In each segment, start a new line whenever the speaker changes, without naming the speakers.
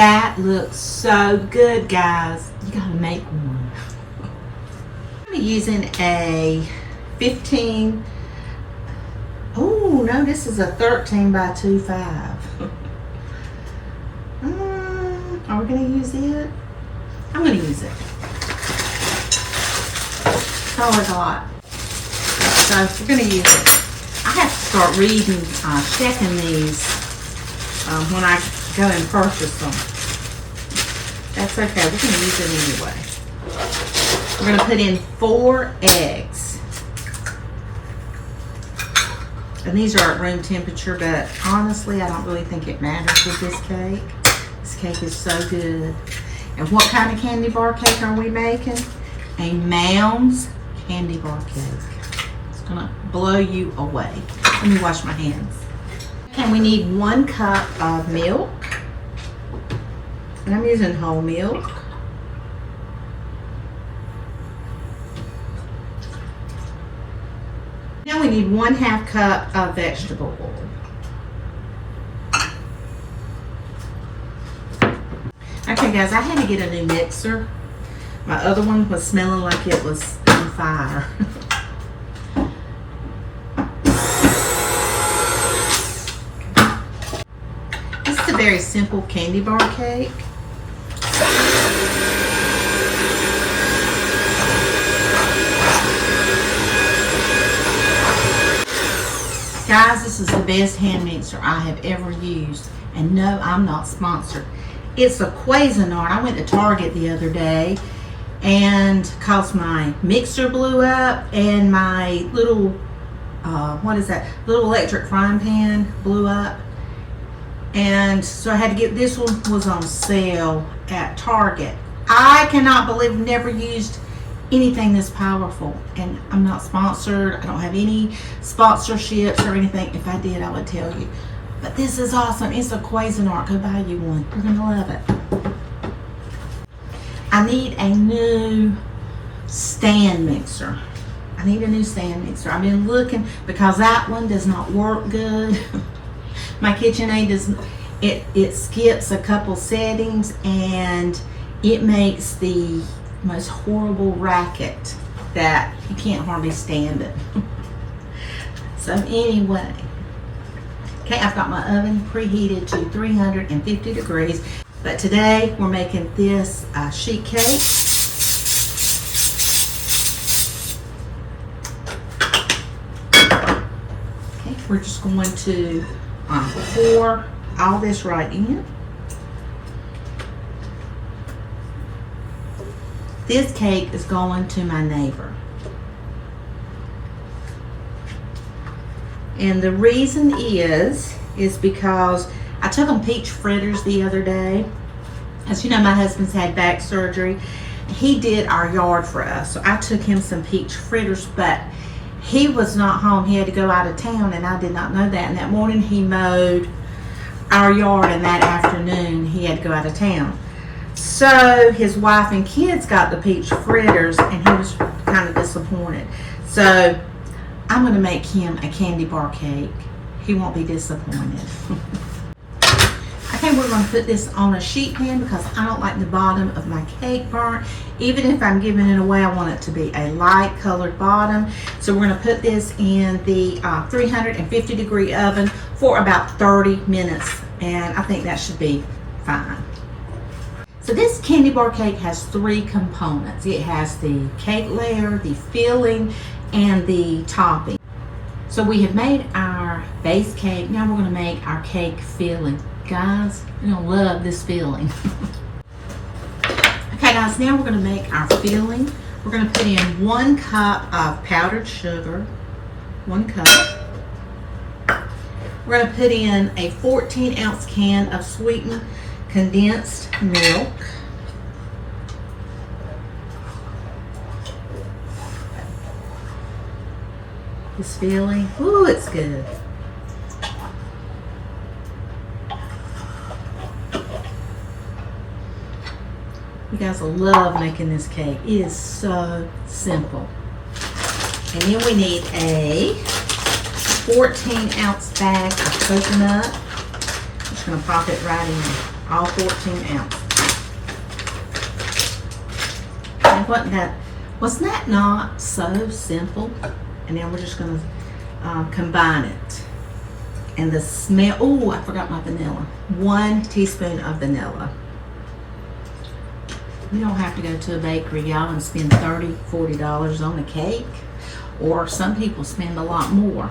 That looks so good, guys. You gotta make one. I'm using a 15. Oh no, this is a 13 by 2.5. Are we gonna use it? I'm gonna use it. That's all I got. So we're gonna use it. I have to start reading, checking these when I go and purchase them. That's okay. We're gonna use it anyway. We're gonna put in 4 eggs. And these are at room temperature, but honestly, I don't really think it matters with this cake. This cake is so good. And what kind of candy bar cake are we making? A Mounds candy bar cake. It's gonna blow you away. Let me wash my hands. And we need 1 cup of milk. And I'm using whole milk. Now we need 1/2 cup of vegetable oil. Okay guys, I had to get a new mixer. My other one was smelling like it was on fire. This is a very simple candy bar cake. Guys, this is the best hand mixer I have ever used. And no, I'm not sponsored. It's a Cuisinart. I went to Target the other day and cause my mixer blew up and my little, what is that? Little electric frying pan blew up. And so I had to get, this one was on sale at Target. I cannot believe I've never used anything this powerful, and I'm not sponsored. I don't have any sponsorships or anything. If I did, I would tell you. But this is awesome. It's a Cuisinart. Go buy you one. You're gonna love it. I need a new stand mixer. I need a new stand mixer. I've been looking because that one does not work good. My KitchenAid does. It skips a couple settings and it makes the most horrible racket that you can't hardly stand it. So anyway, okay, I've got my oven preheated to 350 degrees, but today we're making this sheet cake. Okay, we're just going to pour all this right in. This cake is going to my neighbor. And the reason is because I took him peach fritters the other day. As you know, my husband's had back surgery. He did our yard for us. So I took him some peach fritters, but he was not home. He had to go out of town, and I did not know that. And that morning he mowed our yard, and that afternoon he had to go out of town. So his wife and kids got the peach fritters, and he was kind of disappointed. So I'm going to make him a candy bar cake. He won't be disappointed. Okay, we're going to put this on a sheet pan because I don't like the bottom of my cake burnt. Even if I'm giving it away, I want it to be a light colored bottom. So we're going to put this in the 350 degree oven for about 30 minutes. And I think that should be fine. So this candy bar cake has 3 components. It has the cake layer, the filling, and the topping. So we have made our base cake. Now we're going to make our cake filling. Guys, you're going to love this filling. Okay guys, now we're going to make our filling. We're going to put in 1 cup of powdered sugar. 1 cup. We're going to put in a 14-ounce can of sweetened condensed milk. This filling, ooh, it's good. You guys will love making this cake. It is so simple. And then we need a 14-ounce bag of coconut. I'm just going to pop it right in. all 14 ounces. And wasn't that not so simple? And now we're just going to combine it. And the smell, oh, I forgot my vanilla. 1 teaspoon of vanilla. You don't have to go to a bakery, y'all, and spend $30, $40 on a cake. Or some people spend a lot more.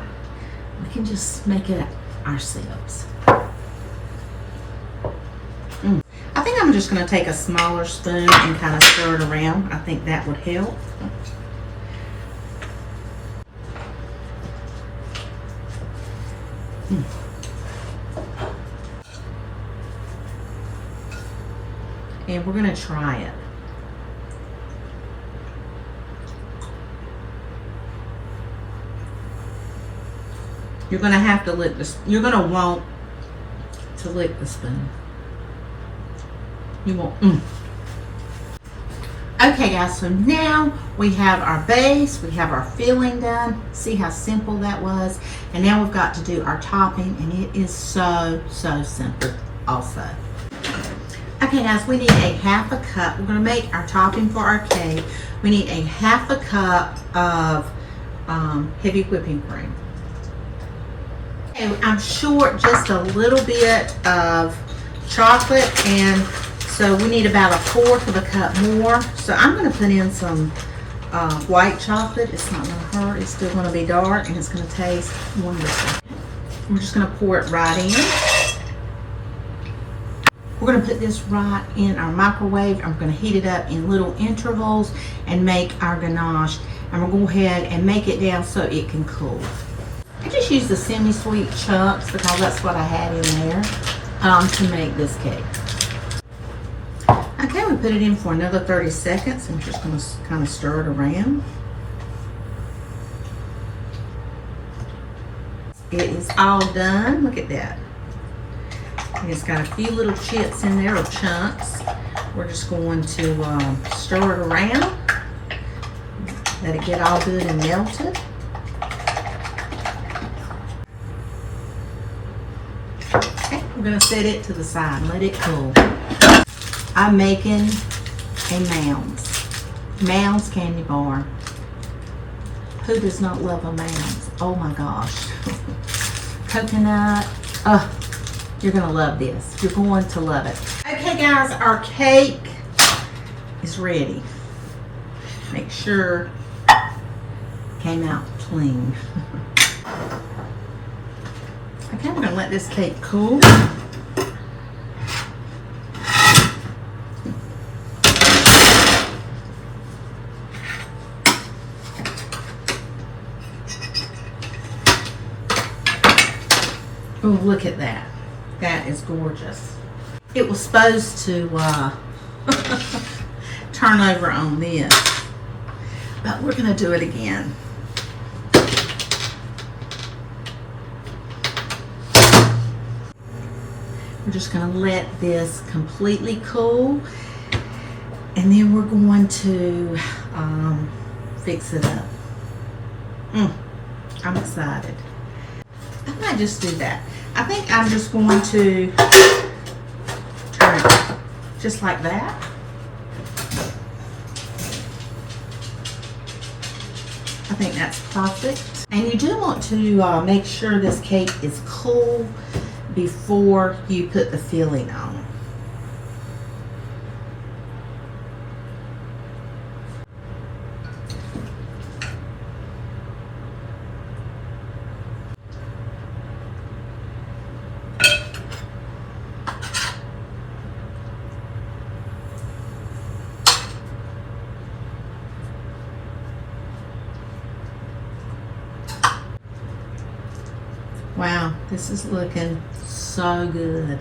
We can just make it ourselves. I think I'm just going to take a smaller spoon and kind of stir it around. I think that would help. And we're going to try it. You're going to have to lick this. You're going to want to lick the spoon. You won't. Okay, guys, so now we have our base, we have our filling done. See how simple that was? And now we've got to do our topping, and it is so simple also. Okay, guys, we need a half a cup. We're going to make our topping for our cake. We need a half a cup of heavy whipping cream. Okay, I'm short just a little bit of chocolate, and so we need about 1/4 of a cup more. So I'm going to put in some white chocolate. It's not going to hurt. It's still going to be dark, and it's going to taste wonderful. We're just going to pour it right in. We're going to put this right in our microwave. I'm going to heat it up in little intervals and make our ganache. And we'll go ahead and make it down so it can cool. I just used the semi-sweet chunks because that's what I had in there to make this cake. Okay, we put it in for another 30 seconds. I'm just going to kind of stir it around. It is all done. Look at that. And it's got a few little chips in there, or chunks. We're just going to stir it around. Let it get all good and melted. Okay, we're going to set it to the side and let it cool. I'm making a Mounds candy bar. Who does not love a Mounds? Oh my gosh. Coconut. You're going to love this. You're going to love it. Okay, guys, our cake is ready. Make sure it came out clean. Okay, we're going to let this cake cool. Oh, look at that. That is gorgeous. It was supposed to turn over on this, but we're going to do it again. We're just going to let this completely cool, and then we're going to fix it up. I'm excited. I might just do that. I think I'm just going to turn it just like that. I think that's perfect. And you do want to make sure this cake is cool before you put the filling on. Wow, this is looking so good.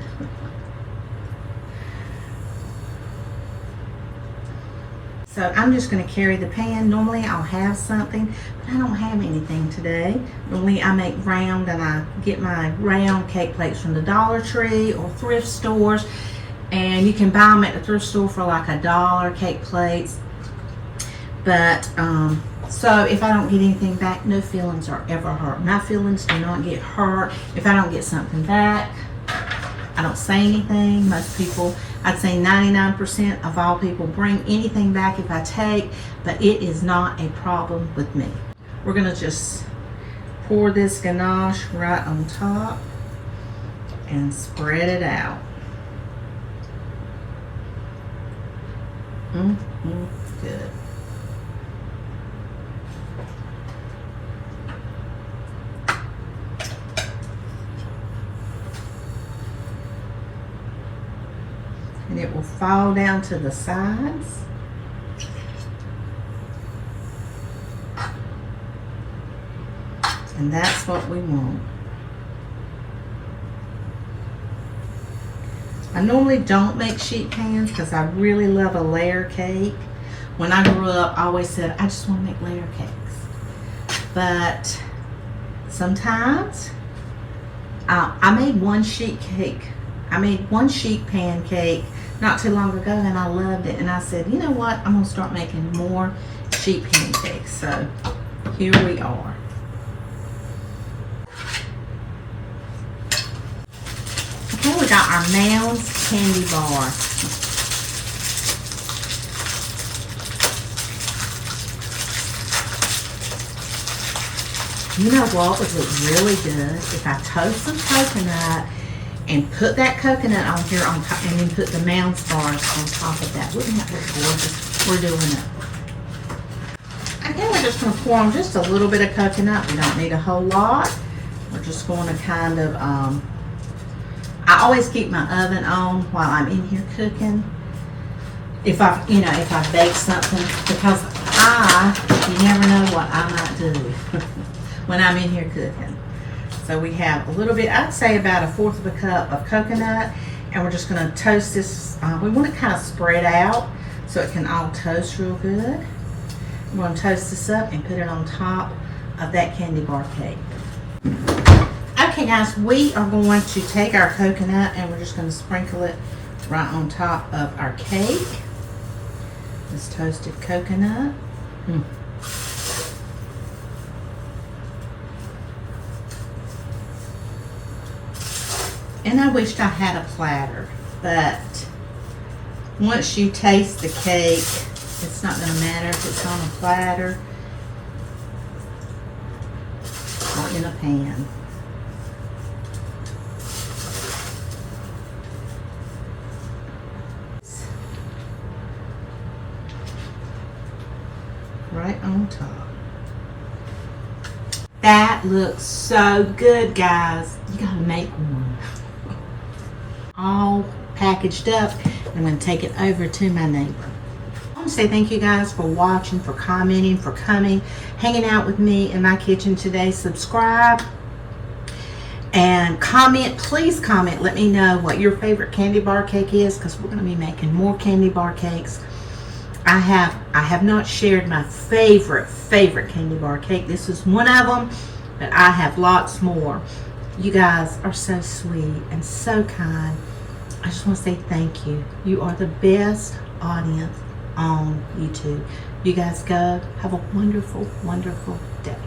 So I'm just going to carry the pan. Normally I'll have something, but I don't have anything today. Normally I make round, and I get my round cake plates from the Dollar Tree or thrift stores, and you can buy them at the thrift store for like $1 cake plates. But so if I don't get anything back, no feelings are ever hurt. My feelings do not get hurt if I don't get something back. I don't say anything. Most people, I'd say 99% of all people bring anything back if I take, but it is not a problem with me. We're gonna just pour this ganache right on top and spread it out. Good. And it will fall down to the sides. And that's what we want. I normally don't make sheet pans because I really love a layer cake. When I grew up, I always said, I just want to make layer cakes. But sometimes, I made one sheet cake. I made one sheet pan cake not too long ago, and I loved it. And I said, you know what? I'm going to start making more sheet pancakes. So here we are. Okay, we got our Mounds candy bar. You know what would look really good? If I toast some coconut and put that coconut on here on top, and then put the Mounds bars on top of that. Wouldn't that look gorgeous? We're doing it. Okay, we're just going to pour on just a little bit of coconut. We don't need a whole lot. We're just going to kind of, I always keep my oven on while I'm in here cooking. If I bake something, because you never know what I might do when I'm in here cooking. So we have a little bit, I'd say about 1/4 of a cup of coconut, and we're just going to toast this. We want it kind of spread out so it can all toast real good. We're going to toast this up and put it on top of that candy bar cake. Okay guys, we are going to take our coconut and we're just going to sprinkle it right on top of our cake. This toasted coconut. And I wished I had a platter, but once you taste the cake, it's not going to matter if it's on a platter or in a pan. Right on top. That looks so good, guys. You gotta make one. All packaged up. I'm going to take it over to my neighbor. I want to say thank you guys for watching, for commenting, for coming, hanging out with me in my kitchen today. Subscribe and comment. Please comment. Let me know what your favorite candy bar cake is, because we're going to be making more candy bar cakes. I have not shared my favorite candy bar cake. This is one of them, but I have lots more. You guys are so sweet and so kind. I just want to say thank you. You are the best audience on YouTube. You guys go. Have a wonderful, wonderful day.